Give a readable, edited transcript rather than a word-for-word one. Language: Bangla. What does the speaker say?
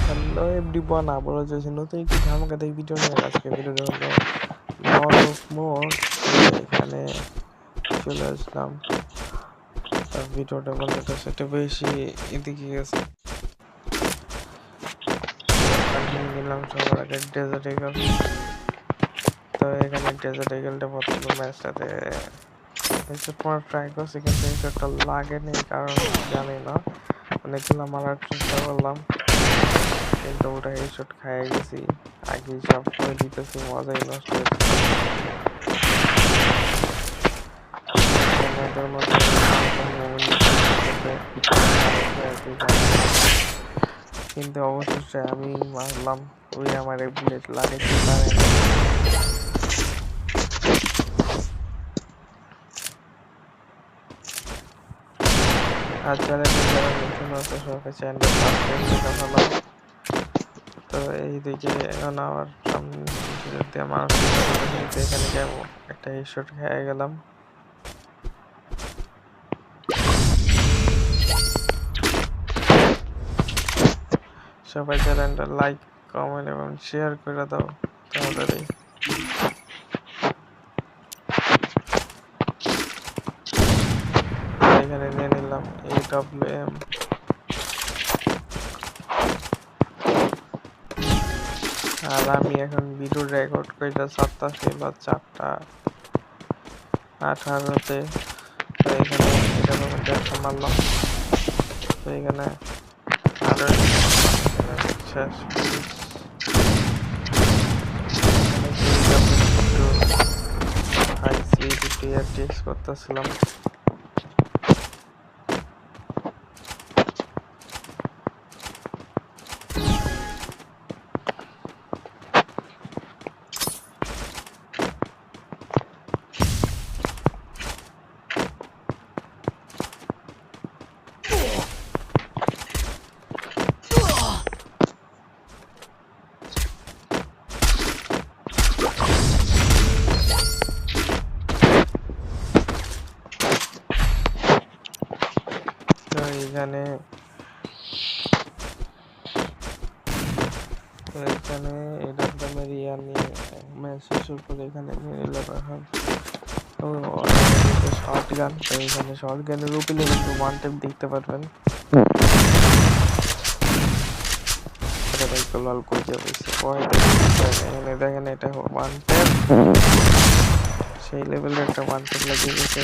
হ্যালো এভরিওয়ান, আবারও চলছে নতুন একটি ধামাকাদার ভিডিও নিয়ে। আজকে ভিডিওটা হলো লর্ড অফ মোর। এখানে চলে আসলাম। ভিডিওটা বলতে সেটা বেশি এদিকে গেছে। নিয়ে নিলাম সবার আগে ডেজার্ট ইগল। তো এখানে ডেজার্ট ইগলটা প্রথম ম্যাচটাতে তোমার ট্রাই করছি, কিন্তু একটা লাগেনি, কারণ জানি না। অনেকগুলো মারার চেষ্টা করলাম, কিন্তু ওটা হেডশট খাইয়ে গেছি। আগে সব করে দিতেছি, মজাই নষ্ট হয়েছে। কিন্তু অবশেষে আমি মারলাম, ওই আমার বুলেট লাগাইতে পারে না। আর চ্যানেলে যারা নতুন আছে সবাই চ্যানেলটা সাবস্ক্রাইব করে ভালো। তো এইদিকে এখন আমার সামনে যদি আমার এখানে যাবো, একটা হেডশট খেয়ে গেলাম। সবাই চ্যানেলটা লাইক, কমেন্ট এবং শেয়ার করে দাও তাড়াতাড়ি। এখানে নিয়ে নিলাম AWM। আর আমি এখন ভিডিও রেকর্ড করে ছাড়তেছি বা 4:18-তে। তো এখানে এটা মারলাম। তো এখানে আরো শেষ হাই সিভিটি টেক্সট করতেছিলাম। এখানে এরকমের ইয়া নিয়ে ম্যাচ শেষের পরে এখানে নিয়ে নিলাম এখন শর্ট গান। তো এখানে শর্ট গানের উপরে কিন্তু ওয়ান টাইম দেখতে পারবেন। লাল করে যাবে এখানে দেখেন, এটা ওয়ান টাইম, সেই লেভেলের একটা ওয়ান টাইম লাগিয়ে গেছে।